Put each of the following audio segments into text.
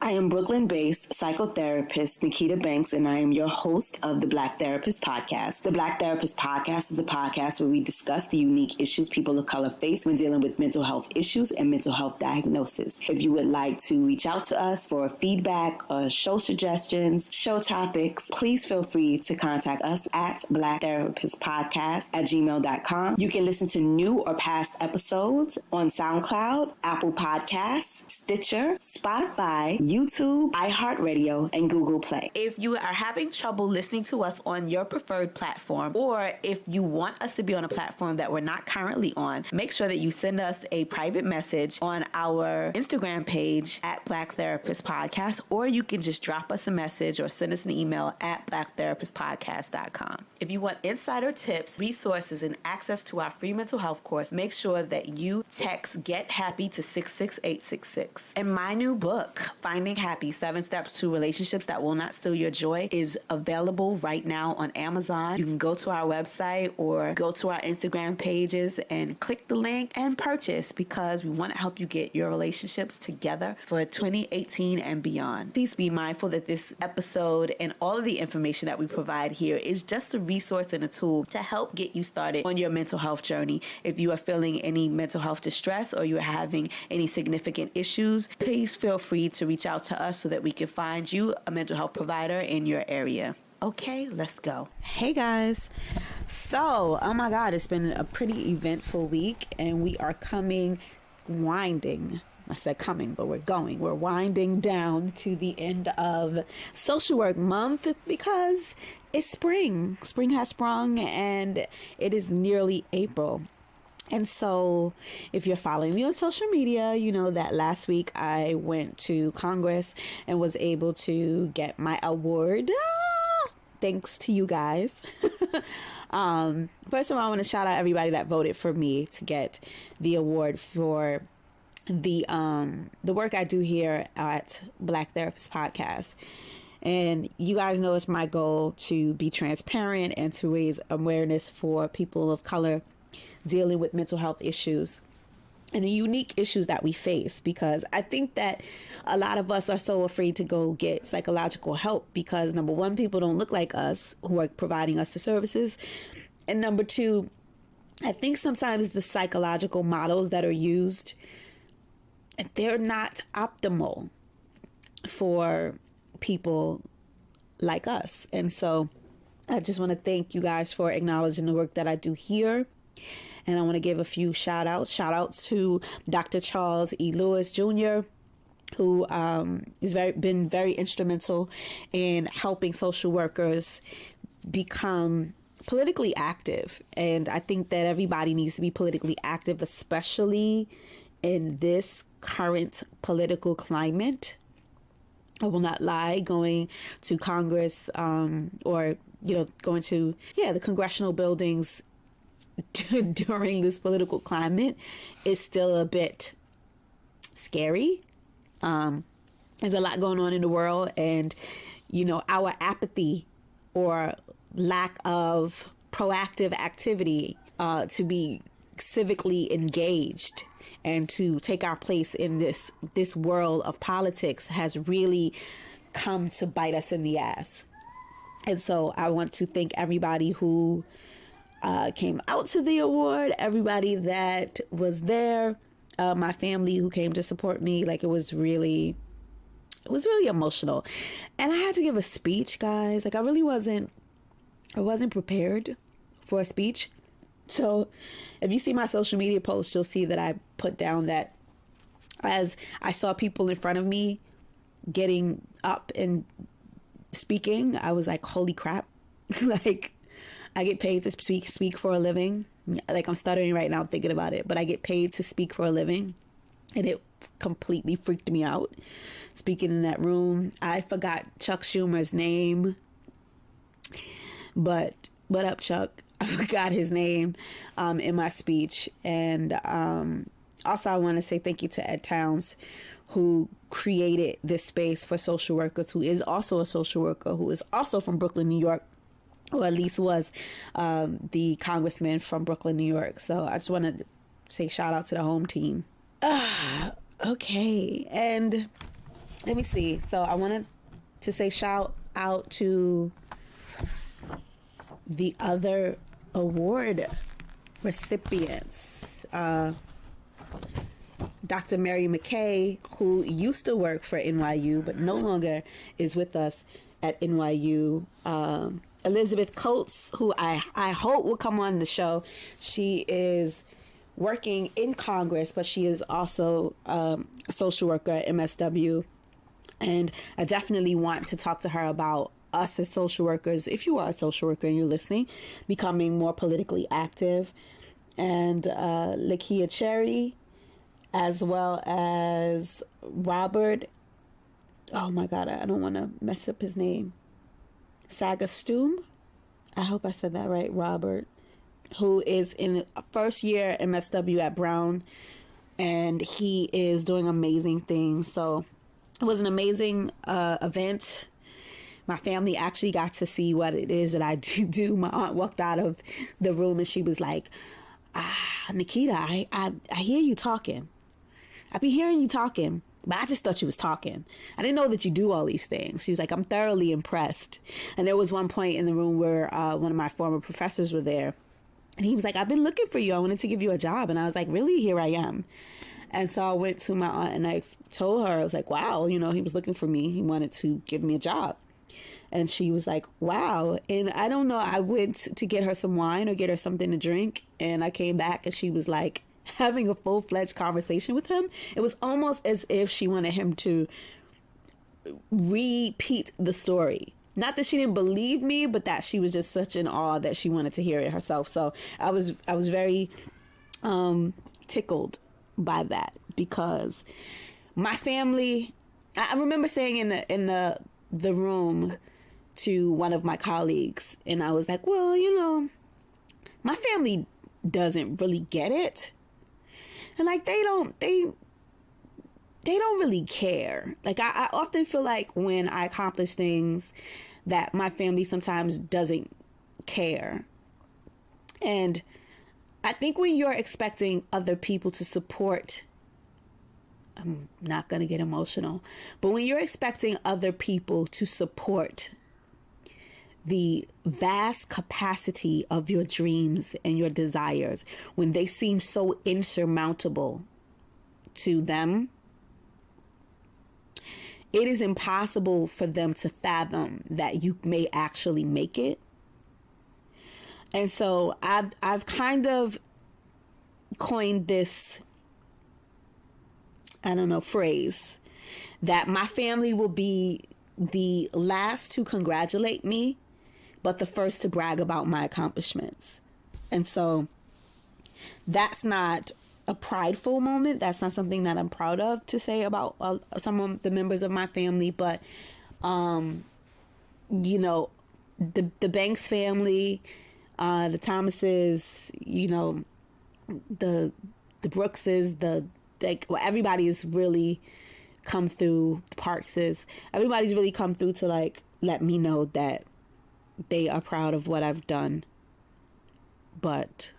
I am Brooklyn-based psychotherapist Nikita Banks, and I am your host of the Black Therapist Podcast. The Black Therapist Podcast is the podcast where we discuss the unique issues people of color face when dealing with mental health issues and mental health diagnosis. If you would like to reach out to us for feedback or show suggestions, show topics, please feel free to contact us at blacktherapistpodcast@gmail.com. You can listen to new or past episodes on SoundCloud, Apple Podcasts, Stitcher, Spotify, YouTube, iHeartRadio, and Google Play. If you are having trouble listening to us on your preferred platform, or if you want us to be on a platform that we're not currently on, make sure that you send us a private message on our Instagram page at Black Therapist Podcast, or you can just drop us a message or send us an email at blacktherapistpodcast.com. If you want insider tips, resources, and access to our free mental health course, make sure that you text Get Happy to 66866. And my new book, Finding Happy, 7 Steps to Relationships That Will Not Steal Your Joy, is available right now on Amazon. You can go to our website or go to our Instagram pages and click the link and purchase, because we want to help you get your relationships together for 2018 and beyond. Please be mindful that this episode and all of the information that we provide here is just a resource and a tool to help get you started on your mental health journey. If you are feeling any mental health distress or you are having any significant issues, please feel free to reach out to us so that we can find you a mental health provider in your area. Okay, let's go. Hey guys. So, oh my God, it's been a pretty eventful week, and we are winding down to the end of Social Work Month, because it's spring. Spring has sprung and it is nearly April. And so if you're following me on social media, you know that last week I went to Congress and was able to get my award. Thanks to you guys. First of all, I want to shout out everybody that voted for me to get the award for the work I do here at Black Therapist Podcast. And you guys know it's my goal to be transparent and to raise awareness for people of color dealing with mental health issues and the unique issues that we face, because I think that a lot of us are so afraid to go get psychological help because, number one, people don't look like us who are providing us the services, and number two, I think sometimes the psychological models that are used, they're not optimal for people like us. And so I just want to thank you guys for acknowledging the work that I do here. And I want to give a few shout outs. Shout out to Dr. Charles E. Lewis Jr., who has been very instrumental in helping social workers become politically active. And I think that everybody needs to be politically active, especially in this current political climate. I will not lie, going to Congress or, going to, the congressional buildings during this political climate is still a bit scary. There's a lot going on in the world, and our apathy or lack of proactive activity to be civically engaged and to take our place in this world of politics has really come to bite us in the ass. And so I want to thank everybody who came out to the award, everybody that was there, my family who came to support me. Like, it was really emotional. And I had to give a speech, guys. Like, I wasn't prepared for a speech. So if you see my social media posts, you'll see that I put down that as I saw people in front of me getting up and speaking, I was like, holy crap. Like, I get paid to speak for a living. Like, I'm stuttering right now thinking about it, but I get paid to speak for a living. And it completely freaked me out. Speaking in that room, I forgot Chuck Schumer's name. But what up, Chuck? I forgot his name in my speech. And also, I want to say thank you to Ed Towns, who created this space for social workers, who is also a social worker, who is also from Brooklyn, New York, or at least was the congressman from Brooklyn, New York. So I just want to say shout out to the home team. Okay. And let me see. So I wanted to say shout out to the other award recipients. Dr. Mary McKay, who used to work for NYU but no longer is with us at NYU. Elizabeth Coates, who I hope will come on the show. She is working in Congress, but she is also a social worker at MSW. And I definitely want to talk to her about us as social workers, if you are a social worker and you're listening, becoming more politically active. And Lakia Cherry, as well as Robert, oh my God, I don't want to mess up his name, Sagastum. I hope I said that right, Robert, who is in first year MSW at Brown, and he is doing amazing things. So it was an amazing event. My family actually got to see what it is that I do. My aunt walked out of the room and she was like, Nikita, I hear you talking. I be hearing you talking, but I just thought you was talking. I didn't know that you do all these things. She was like, I'm thoroughly impressed. And there was one point in the room where one of my former professors were there. And he was like, I've been looking for you. I wanted to give you a job. And I was like, really? Here I am. And so I went to my aunt and I told her, I was like, wow, he was looking for me. He wanted to give me a job. And she was like, wow. And I don't know, I went to get her some wine or get her something to drink. And I came back and she was like having a full-fledged conversation with him. It was almost as if she wanted him to repeat the story. Not that she didn't believe me, but that she was just such in awe that she wanted to hear it herself. So I was very tickled by that, because my family, I remember saying in the room to one of my colleagues, and I was like, well, my family doesn't really get it. And like, they don't really care. Like, I often feel like when I accomplish things that my family sometimes doesn't care. And I think when you're expecting other people to support, I'm not going to get emotional, but when you're expecting other people to support the vast capacity of your dreams and your desires, when they seem so insurmountable to them, it is impossible for them to fathom that you may actually make it. And so I've kind of coined this, phrase, that my family will be the last to congratulate me, but the first to brag about my accomplishments. And so that's not a prideful moment. That's not something that I'm proud of to say about some of the members of my family. But, the Banks family, the Thomases, the Brookses, everybody has really come through. The Parkses, everybody's really come through to let me know that they are proud of what I've done. But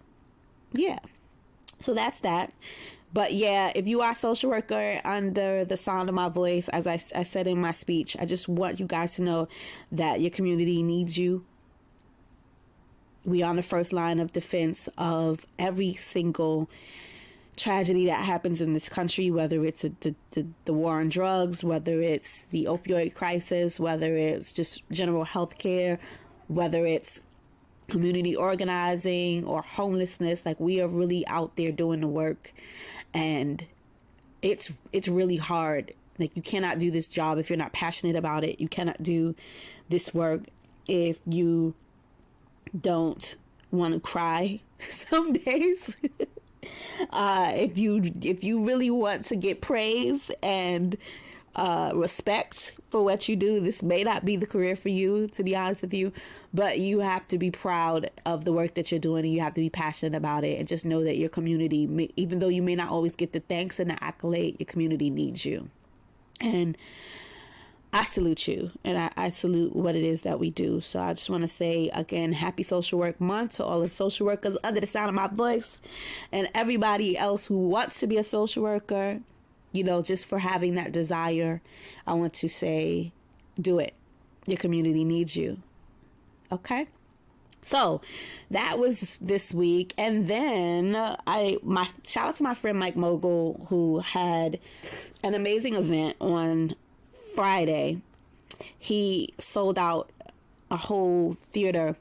yeah, so that's that. But yeah, if you are a social worker under the sound of my voice, as I said in my speech, I just want you guys to know that your community needs you. We are on the first line of defense of every single tragedy that happens in this country, whether it's the war on drugs, whether it's the opioid crisis, whether it's just general health care, whether it's community organizing or homelessness. We are really out there doing the work, and it's really hard. You cannot do this job if you're not passionate about it. You cannot do this work if you don't want to cry some days. If you really want to get praise and respect for what you do, this may not be the career for you, to be honest with you, but you have to be proud of the work that you're doing, and you have to be passionate about it, and just know that your community, even though you may not always get the thanks and the accolade, your community needs you. And I salute you, and I salute what it is that we do. So I just want to say again, happy Social Work Month to all the social workers under the sound of my voice, and everybody else who wants to be a social worker. just for having that desire, I want to say, do it. Your community needs you. Okay? So that was this week. And then my shout out to my friend Mike Mogul, who had an amazing event on Friday. He sold out a whole theater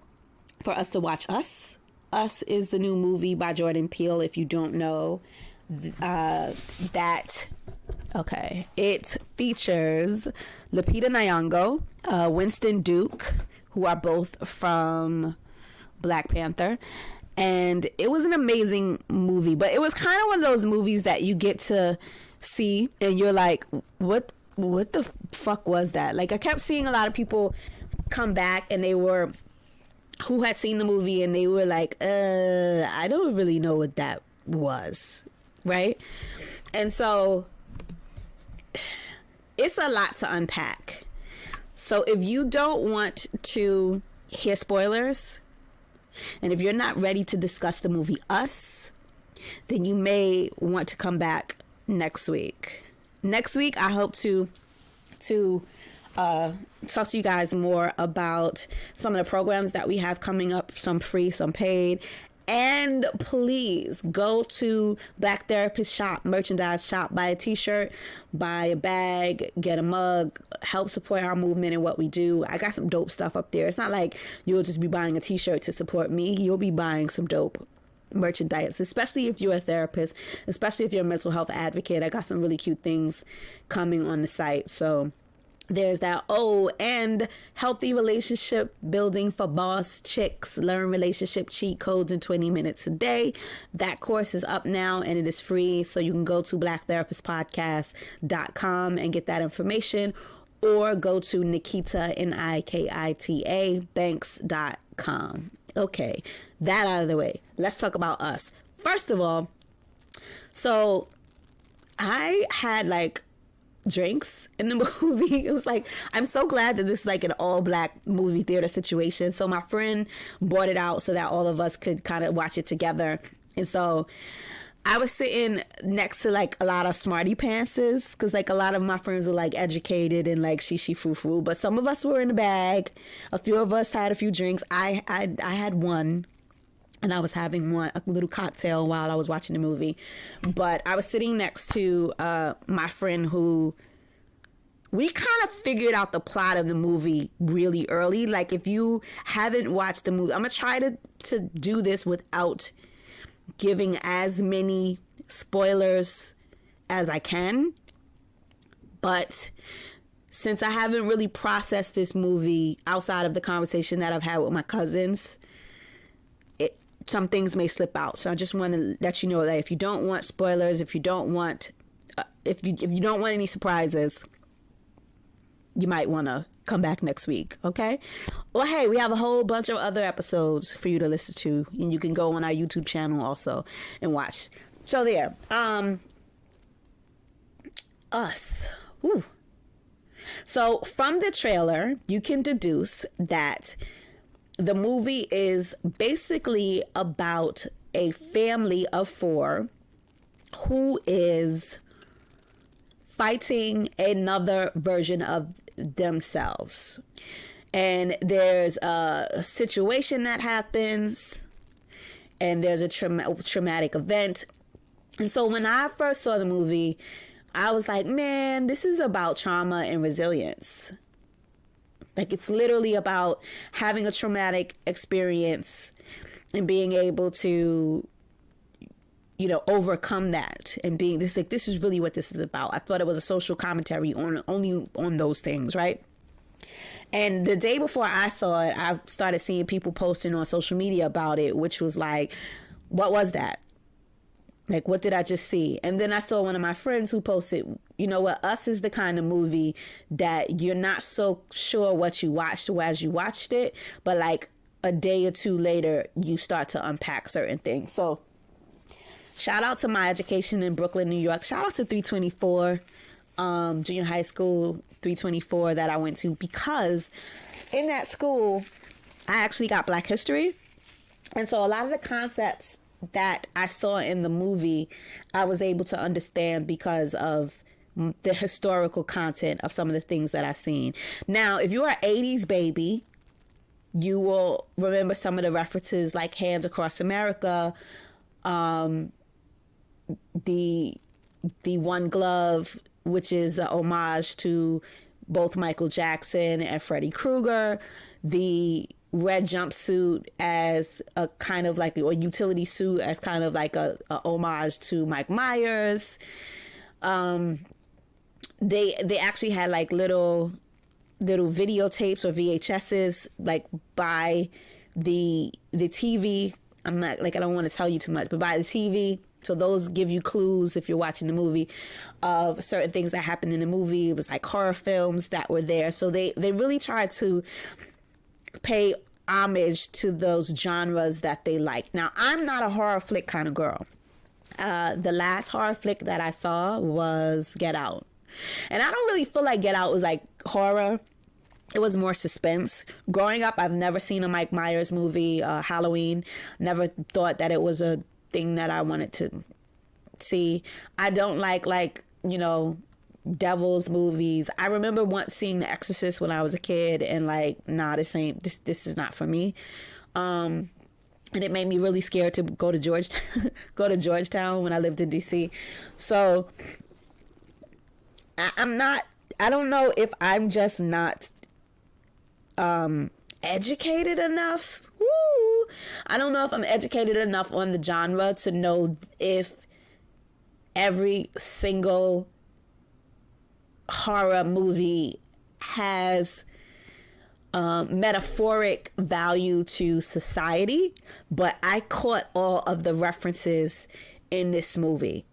for us to watch Us. Us is the new movie by Jordan Peele. If you don't know that, okay. It features Lupita Nyong'o, Winston Duke, who are both from Black Panther. And it was an amazing movie, but it was kind of one of those movies that you get to see and you're like, what the fuck was that? Like, I kept seeing a lot of people come back and who had seen the movie and they were like, I don't really know what that was, right? And so it's a lot to unpack. So if you don't want to hear spoilers, and if you're not ready to discuss the movie Us, then you may want to come back next week. Next week, I hope to talk to you guys more about some of the programs that we have coming up, some free, some paid. And please go to Black Therapist Shop, merchandise shop, buy a t-shirt, buy a bag, get a mug, help support our movement and what we do. I got some dope stuff up there. It's not like you'll just be buying a t-shirt to support me. You'll be buying some dope merchandise, especially if you're a therapist, especially if you're a mental health advocate. I got some really cute things coming on the site. So there's that. Oh, and healthy relationship building for boss chicks. Learn relationship cheat codes in 20 minutes a day. That course is up now and it is free. So you can go to blacktherapistpodcast.com and get that information, or go to Nikita, Nikita banks.com. Okay, that out of the way. Let's talk about Us. First of all, so I had like drinks in the movie. It was like, I'm so glad that this is like an all black movie theater situation. So my friend bought it out so that all of us could kind of watch it together. And so I was sitting next to like a lot of smarty pantses, because like a lot of my friends are like educated and like she foo foo, but some of us were in the bag. A few of us had a few drinks. I had one, and I was having a little cocktail while I was watching the movie. But I was sitting next to my friend who, we kind of figured out the plot of the movie really early. Like, if you haven't watched the movie, I'm going to try to do this without giving as many spoilers as I can. But since I haven't really processed this movie outside of the conversation that I've had with my cousins, some things may slip out. So I just want to let you know that if you don't want spoilers, if you don't want any surprises, you might want to come back next week. Okay. Well, hey, we have a whole bunch of other episodes for you to listen to, and you can go on our YouTube channel also and watch. So there, Us. Woo. So from the trailer, you can deduce that the movie is basically about a family of 4 who is fighting another version of themselves. And there's a situation that happens, and there's a traumatic event. And so when I first saw the movie, I was like, man, this is about trauma and resilience. Like, it's literally about having a traumatic experience and being able to, overcome that, and being this is really what this is about. I thought it was a social commentary on those things, right? And the day before I saw it, I started seeing people posting on social media about it, which was like, what was that? Like, what did I just see? And then I saw one of my friends who posted, you know what, Us is the kind of movie that you're not so sure what you watched as you watched it, but like a day or two later, you start to unpack certain things. So shout out to my education in Brooklyn, New York. Shout out to 324, junior high school 324 that I went to, because in that school, I actually got Black history. And so a lot of the concepts that I saw in the movie, I was able to understand because of the historical content of some of the things that I've seen. Now, if you're an 80s baby, you will remember some of the references like Hands Across America, the One Glove, which is an homage to both Michael Jackson and Freddy Krueger, the red jumpsuit as a kind of like a utility suit as kind of like a homage to Mike Myers. They actually had like little videotapes or VHSs like by the TV. I'm not like, I don't want to tell you too much, but by the TV. So those give you clues if you're watching the movie of certain things that happened in the movie. It was like horror films that were there. So they really tried to pay homage to those genres that they like. Now, I'm not a horror flick kind of girl. The last horror flick that I saw was Get Out. And I don't really feel like Get Out was like horror. It was more suspense. Growing up, I've never seen a Mike Myers movie, Halloween. Never thought that it was a thing that I wanted to see. I don't like, you know, devil's movies. I remember once seeing The Exorcist when I was a kid and like, nah, this is not for me. And it made me really scared to go to Georgetown when I lived in DC. So I don't know if I'm just not educated enough. Woo! I don't know if I'm educated enough on the genre to know if every single horror movie has metaphoric value to society, but I caught all of the references in this movie.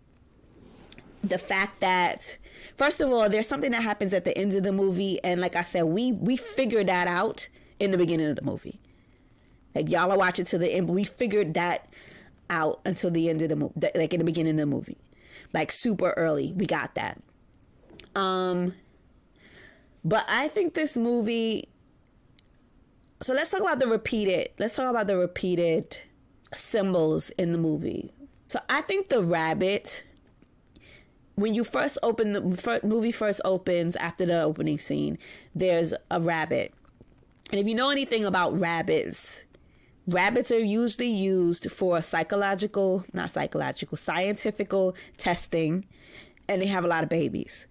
The fact that, first of all, there's something that happens at the end of the movie, and like I said, we figured that out in the beginning of the movie. Like, y'all are watching to the end, but we figured that out until the end of the movie, like in the beginning of the movie, like super early. We got that. But I think this movie. So let's talk about the repeated symbols in the movie. So I think the rabbit, when you first open the movie first opens after the opening scene, there's a rabbit. And if you know anything about rabbits are usually used for scientific testing, and they have a lot of babies.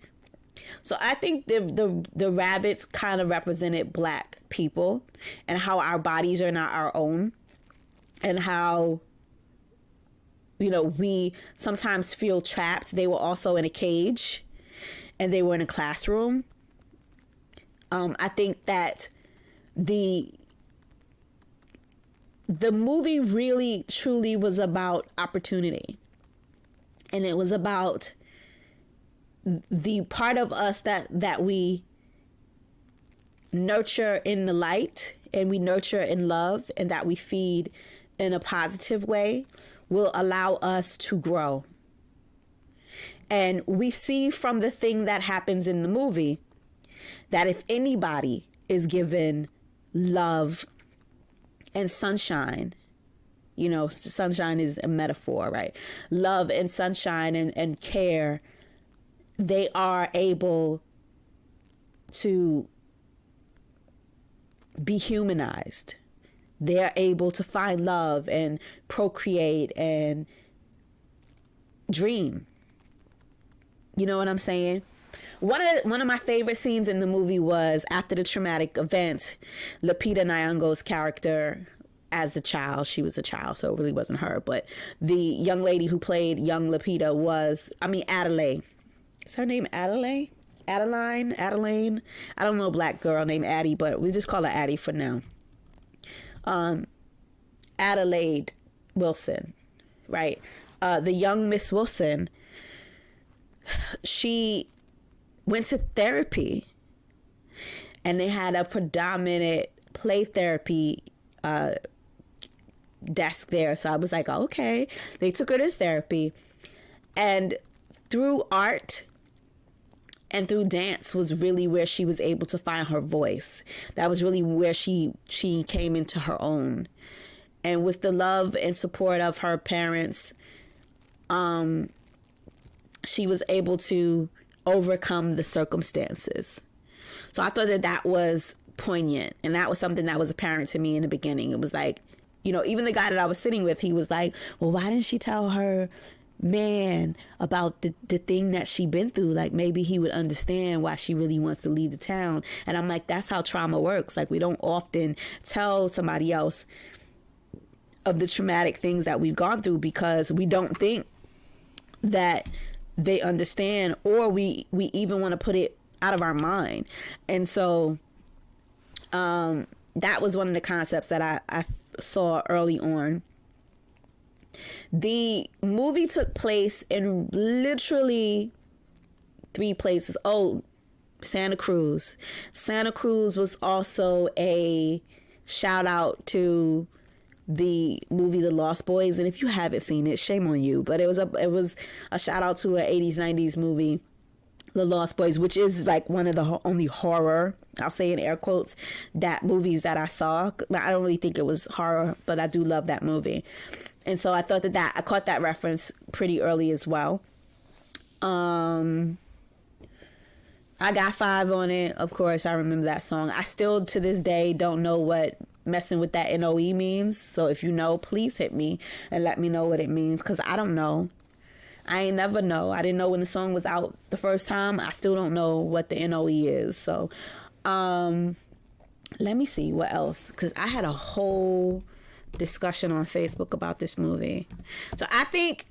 So I think the rabbits kind of represented Black people and how our bodies are not our own, and how, you know, we sometimes feel trapped. They were also in a cage and they were in a classroom. I think that the movie really truly was about opportunity, and it was about the part of us that we nurture in the light and we nurture in love and that we feed in a positive way will allow us to grow. And we see from the thing that happens in the movie that if anybody is given love and sunshine, you know, sunshine is a metaphor, right? Love and sunshine and care, they are able to be humanized. They're able to find love and procreate and dream. You know what I'm saying? One of my favorite scenes in the movie was after the traumatic event, Lupita Nyong'o's character as the child, she was a child, so it really wasn't her, but the young lady who played young Lupita Adelaide. Is her name Adelaide? Adeline? I don't know a Black girl named Addie, but we just call her Addie for now. Adelaide Wilson, right? The young Miss Wilson, she went to therapy, and they had a predominant play therapy desk there. So I was like, oh, okay. They took her to therapy, and through art and through dance was really where she was able to find her voice. That was really where she came into her own. And with the love and support of her parents, she was able to overcome the circumstances. So I thought that that was poignant, and that was something that was apparent to me in the beginning. It was like, you know, even the guy that I was sitting with, he was like, well, why didn't she tell her man about the thing that she been through? Like, maybe he would understand why she really wants to leave the town. And I'm like, that's how trauma works. Like, we don't often tell somebody else of the traumatic things that we've gone through because we don't think that they understand, or we even want to put it out of our mind. And so that was one of the concepts that I saw early on. The movie took place in literally 3 places. Oh, Santa Cruz. Santa Cruz was also a shout out to the movie The Lost Boys, and if you haven't seen it, shame on you. But it was a shout out to an 80s 90s movie, The Lost Boys, which is like one of the only horror, I'll say in air quotes, that movies that I saw. I don't really think it was horror, but I do love that movie. And so I thought that I caught that reference pretty early as well. I got 5 on it. Of course, I remember that song. I still to this day don't know what messing with that NOE means. So if you know, please hit me and let me know what it means, because I don't know. I ain't never know. I didn't know when the song was out the first time. I still don't know what the NOE is. So let me see what else, because I had a whole discussion on Facebook about this movie. So I think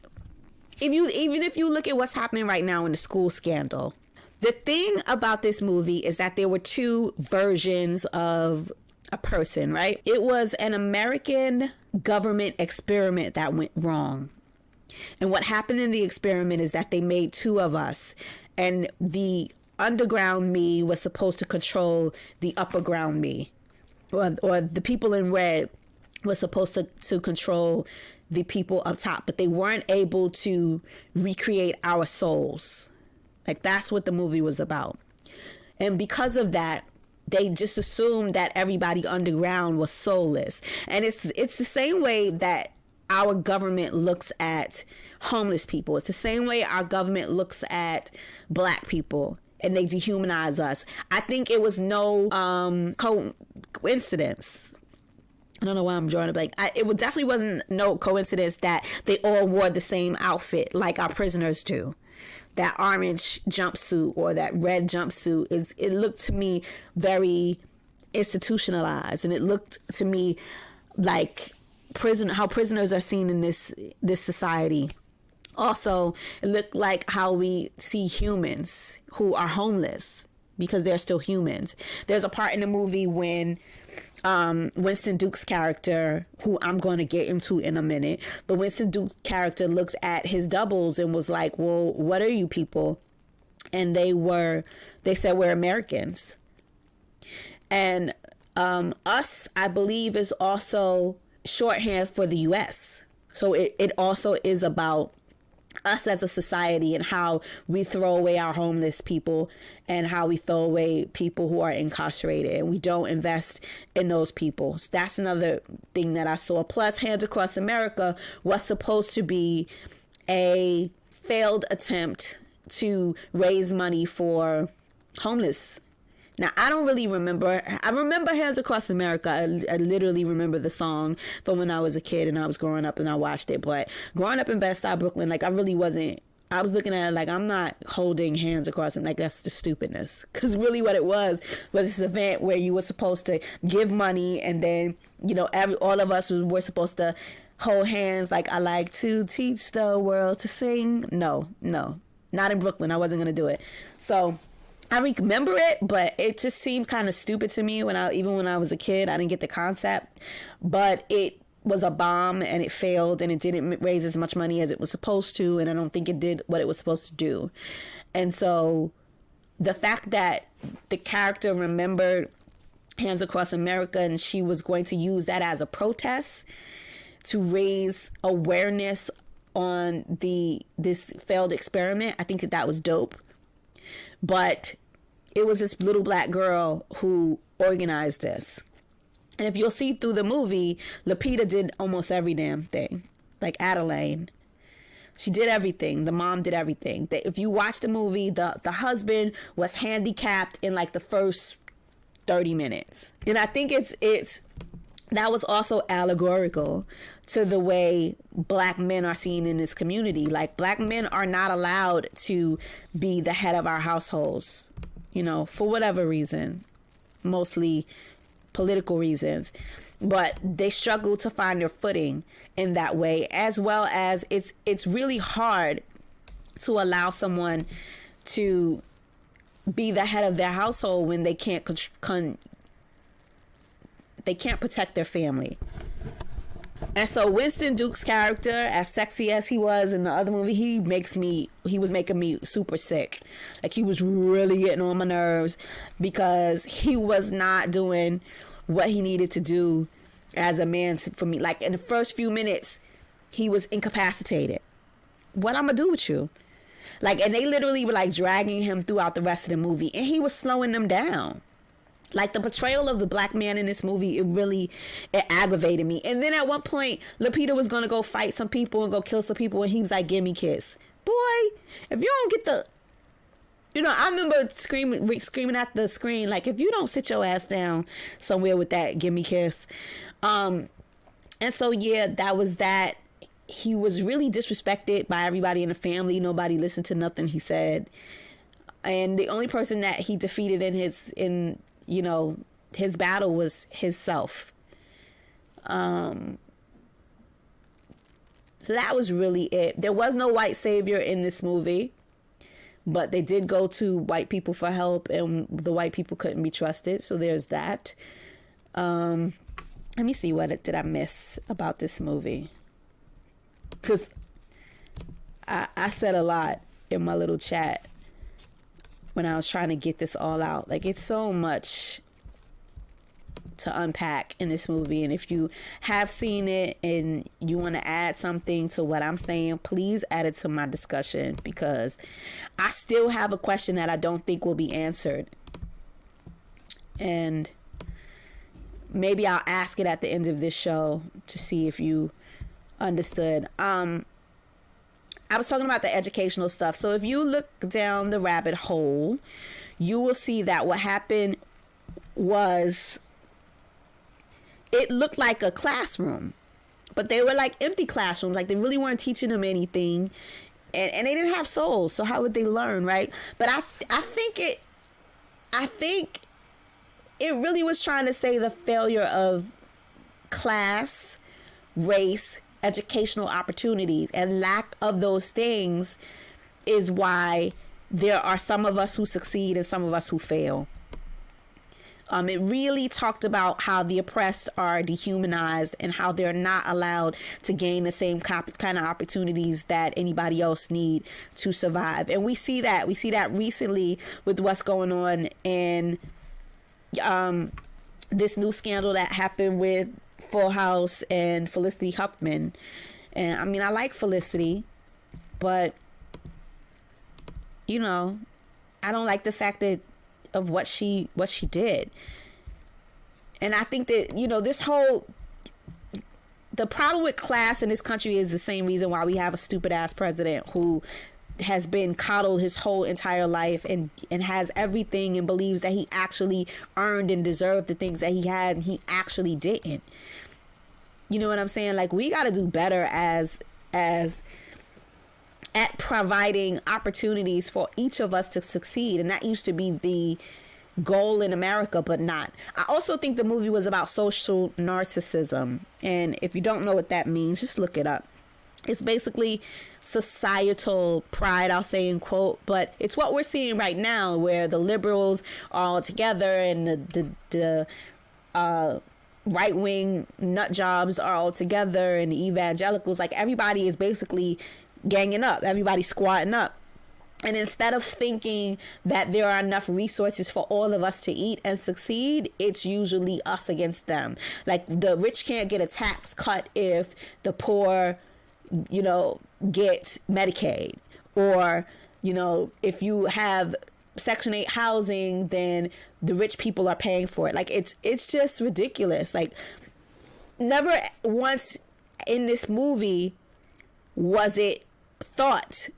even if you look at what's happening right now in the school scandal, the thing about this movie is that there were 2 versions of a person, right? It was an American government experiment that went wrong. And what happened in the experiment is that they made 2 of us, and the underground me was supposed to control the upper ground me, or the people in red was supposed to control the people up top, but they weren't able to recreate our souls. Like, that's what the movie was about. And because of that, they just assumed that everybody underground was soulless. And it's the same way that our government looks at homeless people. It's the same way our government looks at Black people, and they dehumanize us. I think it was no coincidence. I don't know why I'm drawing it, but it definitely wasn't no coincidence that they all wore the same outfit like our prisoners do. That orange jumpsuit or that red jumpsuit, it looked to me very institutionalized, and it looked to me like how prisoners are seen in this society. Also, it looked like how we see humans who are homeless because they're still humans. There's a part in the movie when Winston Duke's character, who I'm going to get into in a minute, but Winston Duke's character looks at his doubles and was like, well, what are you people? And they said, we're Americans. And us, I believe, is also shorthand for the U.S. So it also is about us as a society and how we throw away our homeless people and how we throw away people who are incarcerated, and we don't invest in those people. So that's another thing that I saw. Plus, Hands Across America was supposed to be a failed attempt to raise money for homeless. Now, I don't really remember. I remember Hands Across America. I literally remember the song from when I was a kid and I was growing up and I watched it. But growing up in Bed-Stuy, Brooklyn, like, I really wasn't. I was looking at it like, I'm not holding hands across, and like, that's the stupidness. Because really what it was this event where you were supposed to give money, and then, you know, all of us were supposed to hold hands like, I like to teach the world to sing. No, not in Brooklyn. I wasn't going to do it. So I remember it, but it just seemed kind of stupid to me even when I was a kid. I didn't get the concept, but it was a bomb and it failed and it didn't raise as much money as it was supposed to, and I don't think it did what it was supposed to do. And so the fact that the character remembered Hands Across America and she was going to use that as a protest to raise awareness on this failed experiment, I think that was dope. But it was this little Black girl who organized this. And if you'll see through the movie, Lupita did almost every damn thing, like Adeline. She did everything. The mom did everything. If you watch the movie, the husband was handicapped in like the first 30 minutes. And I think it's that was also allegorical to the way black men are seen in this community. Like, black men are not allowed to be the head of our households, you know, for whatever reason, mostly political reasons. But they struggle to find their footing in that way, as well as it's really hard to allow someone to be the head of their household when they can't they can't protect their family. And so Winston Duke's character, as sexy as he was in the other movie, he was making me super sick. Like, he was really getting on my nerves because he was not doing what he needed to do as a man for me. Like, in the first few minutes, he was incapacitated. What I'm gonna do with you? Like, and they literally were like dragging him throughout the rest of the movie, and he was slowing them down. Like, the portrayal of the black man in this movie, it aggravated me. And then at one point, Lupita was going to go fight some people and go kill some people. And he was like, give me a kiss. Boy, if you don't get the... You know, I remember screaming at the screen, like, if you don't sit your ass down somewhere with that, give me a kiss. And so, yeah, that was that. He was really disrespected by everybody in the family. Nobody listened to nothing he said. And the only person that he defeated in his battle was himself. So that was really it. There was no white savior in this movie, but they did go to white people for help, and the white people couldn't be trusted. So there's that. Let me see, what did I miss about this movie? Because I said a lot in my little chat when I was trying to get this all out. Like, it's so much to unpack in this movie. And if you have seen it and you want to add something to what I'm saying, please add it to my discussion, because I still have a question that I don't think will be answered. And maybe I'll ask it at the end of this show to see if you understood. I was talking about the educational stuff. So if you look down the rabbit hole, you will see that what happened was, it looked like a classroom, but they were like empty classrooms. Like, they really weren't teaching them anything, and they didn't have souls. So how would they learn, right? But I think it really was trying to say the failure of class, race, educational opportunities, and lack of those things is why there are some of us who succeed and some of us who fail. It really talked about how the oppressed are dehumanized and how they're not allowed to gain the same kind of opportunities that anybody else need to survive. And we see that recently with what's going on in this new scandal that happened with Full House and Felicity Huffman. And I mean, I like Felicity, but I don't like the fact that of what she did. And I think that the problem with class in this country is the same reason why we have a stupid ass president who has been coddled his whole entire life and has everything and believes that he actually earned and deserved the things that he had, and he actually didn't. You know what I'm saying? Like, we got to do better as at providing opportunities for each of us to succeed. And that used to be the goal in America, but not. I also think the movie was about social narcissism. And if you don't know what that means, just look it up. It's basically societal pride, I'll say in quote, but it's what we're seeing right now, where the liberals are all together and the right-wing nut jobs are all together, and the evangelicals, like, everybody is basically ganging up, everybody's squatting up. And instead of thinking that there are enough resources for all of us to eat and succeed, it's usually us against them. Like, the rich can't get a tax cut if the poor, get Medicaid. Or, if you have Section 8 housing, then the rich people are paying for it. Like, it's just ridiculous. Like, never once in this movie was it thought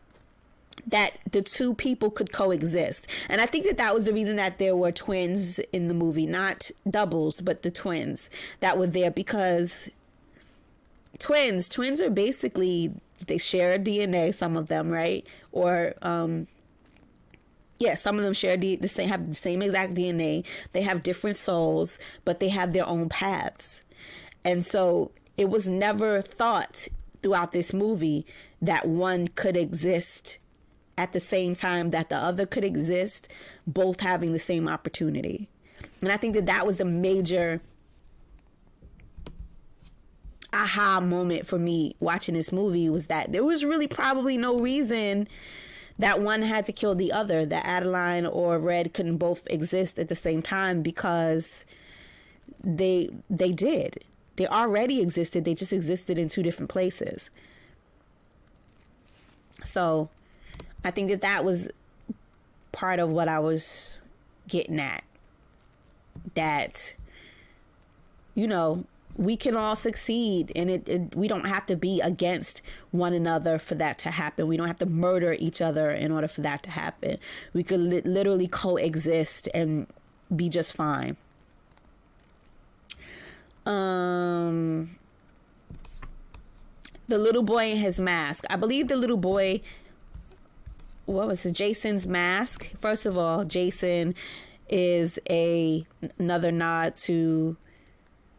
that the two people could coexist. And I think that that was the reason that there were twins in the movie, not doubles, but the twins that were there, because twins are basically, they share DNA, some of them, right? Or some of them share have the same exact DNA. They have different souls, but they have their own paths. And so it was never thought throughout this movie that one could exist at the same time that the other could exist, both having the same opportunity. And I think that that was the major aha moment for me watching this movie, was that there was really probably no reason that one had to kill the other, that Adeline or Red couldn't both exist at the same time, because they did. They already existed. They just existed in two different places. So I think that that was part of what I was getting at. That, you know, we can all succeed, and we don't have to be against one another for that to happen. We don't have to murder each other in order for that to happen. We could literally coexist and be just fine. The little boy and his mask. I believe the little boy, what was it, Jason's mask. First of all, Jason is another nod to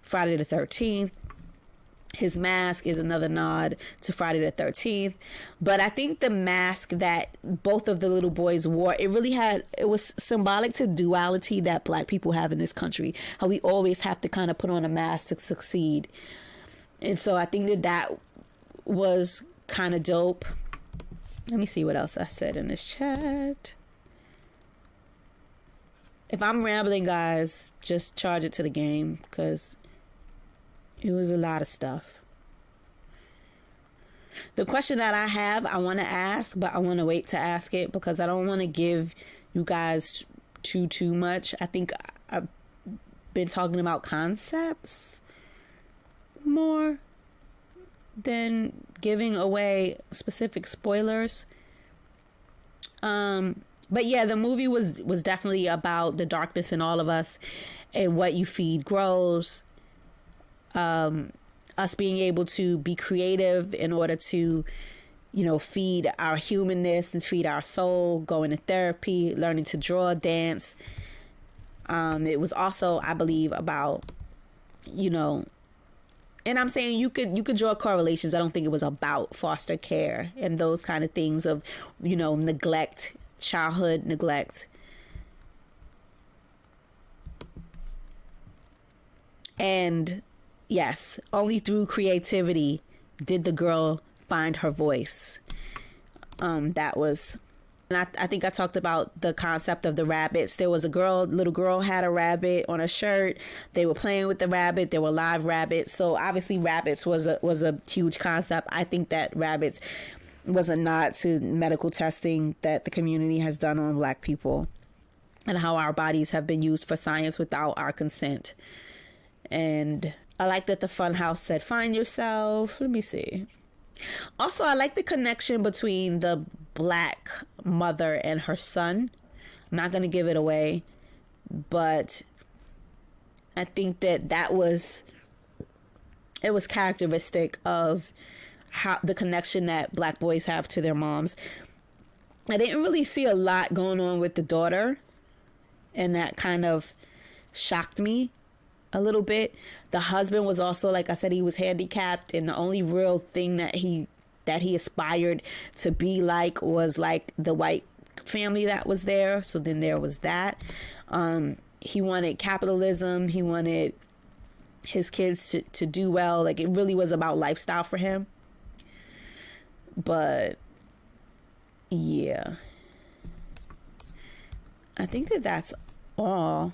Friday the 13th. His mask is another nod to Friday the 13th. But I think the mask that both of the little boys wore, it was symbolic to duality that Black people have in this country. How we always have to kind of put on a mask to succeed. And so I think that was kind of dope. Let me see what else I said in this chat. If I'm rambling, guys, just charge it to the game, because it was a lot of stuff. The question that I want to ask, but I want to wait to ask it because I don't want to give you guys too much. I think I've been talking about concepts more than giving away specific spoilers. But yeah, the movie was definitely about the darkness in all of us, and what you feed grows. Us being able to be creative in order to, you know, feed our humanness and feed our soul, going to therapy, learning to draw, dance. It was also, I believe, about, you know, and I'm saying you could draw correlations. I don't think it was about foster care and those kind of things of, you know, neglect, childhood neglect. And yes, only through creativity did the girl find her voice. That was, and I think I talked about the concept of the rabbits. There was little girl had a rabbit on a shirt. They were playing with the rabbit. There were live rabbits. So obviously rabbits was a huge concept. I think that rabbits was a nod to medical testing that the community has done on Black people, and how our bodies have been used for science without our consent. And I like that the Funhouse said, find yourself. Let me see. Also, I like the connection between the Black mother and her son. I'm not going to give it away, but I think that was characteristic of how the connection that Black boys have to their moms. I didn't really see a lot going on with the daughter, and that kind of shocked me a little bit. The husband was also, like I said, he was handicapped, and the only real thing that he aspired to be like was like the white family that was there. So then there was that. He wanted capitalism. He wanted his kids to do well. Like, it really was about lifestyle for him. But yeah, I think that's all.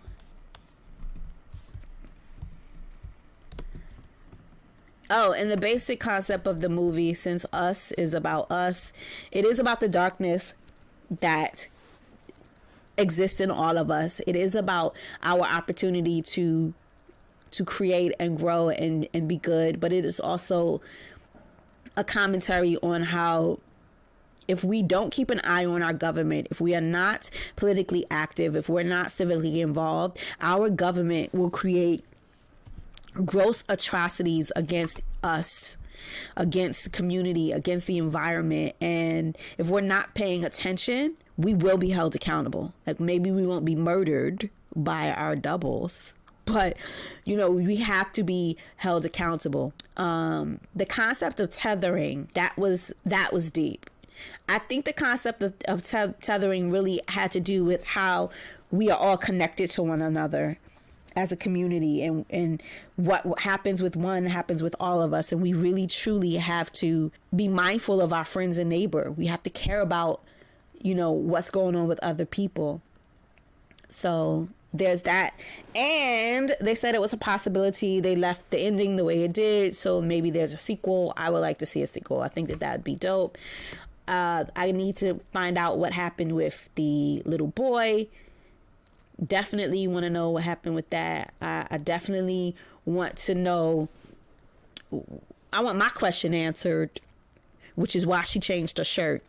Oh, and the basic concept of the movie, since Us is about us, it is about the darkness that exists in all of us. It is about our opportunity to create and grow and be good, but it is also a commentary on how if we don't keep an eye on our government, if we are not politically active, if we're not civically involved, our government will create gross atrocities against us, against the community, against the environment. And if we're not paying attention, we will be held accountable. Like, maybe we won't be murdered by our doubles, but, you know, we have to be held accountable. The concept of tethering, that was deep. I think the concept of tethering really had to do with how we are all connected to one another as a community, and what happens with one happens with all of us. And we really truly have to be mindful of our friends and neighbor. We have to care about, you know, what's going on with other people. So there's that. And they said it was a possibility. They left the ending the way it did, so maybe there's a sequel. I would like to see a sequel. I think that'd be dope. I need to find out what happened with the little boy. Definitely want to know what happened with that. I definitely want to know. I want my question answered, which is why she changed her shirt.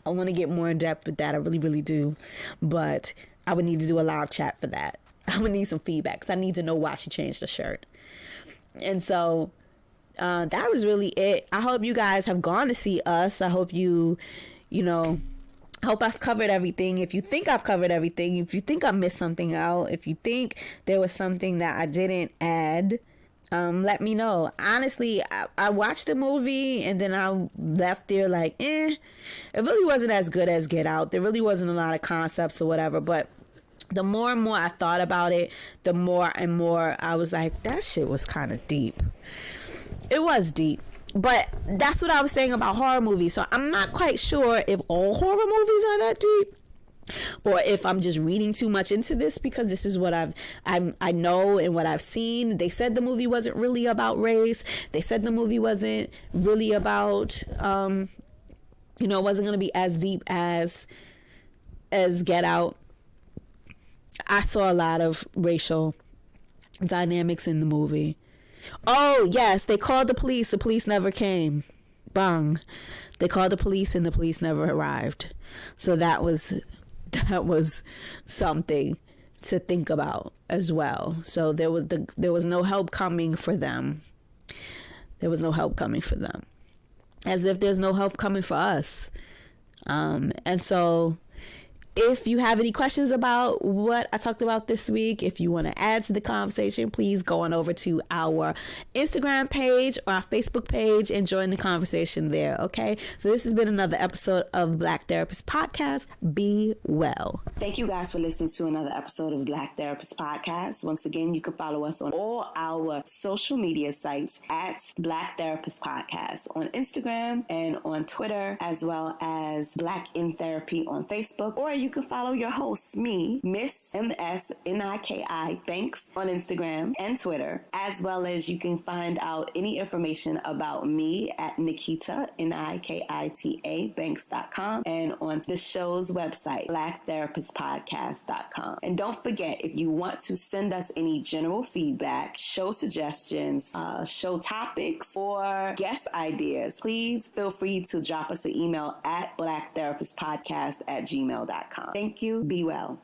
I want to get more in depth with that. I really, really do. But I would need to do a live chat for that. I would need some feedback, because I need to know why she changed the shirt. And so that was really it. I hope you guys have gone to see Us. I hope you know, hope I've covered everything. If you think I've covered everything, if you think I missed something out, if you think there was something that I didn't add, let me know. Honestly, I watched the movie and then I left there like, it really wasn't as good as Get Out. There really wasn't a lot of concepts or whatever, but the more and more I thought about it, the more and more I was like, that shit was kind of deep. It was deep. But that's what I was saying about horror movies. So I'm not quite sure if all horror movies are that deep, or if I'm just reading too much into this, because this is what I know and what I've seen. They said the movie wasn't really about race. They said the movie wasn't really about, it wasn't going to be as deep as Get Out. I saw a lot of racial dynamics in the movie. Oh, yes, they called the police. The police never came. Bang. They called the police and the police never arrived. So that was something to think about as well. So there was no help coming for them. There was no help coming for them. As if there's no help coming for us. And so if you have any questions about what I talked about this week, if you want to add to the conversation, please go on over to our Instagram page or our Facebook page and join the conversation there, okay? So this has been another episode of Black Therapist Podcast. Be well. Thank you guys for listening to another episode of Black Therapist Podcast. Once again, you can follow us on all our social media sites at Black Therapist Podcast on Instagram and on Twitter, as well as Black in Therapy on Facebook, or you can follow your host, me, Miss MSNIKI Banks, on Instagram and Twitter, as well as you can find out any information about me at Nikita, NIKITA, Banks.com, and on the show's website, BlackTherapistPodcast.com. And don't forget, if you want to send us any general feedback, show suggestions, show topics, or guest ideas, please feel free to drop us an email at BlackTherapistPodcast@gmail.com. Thank you. Be well.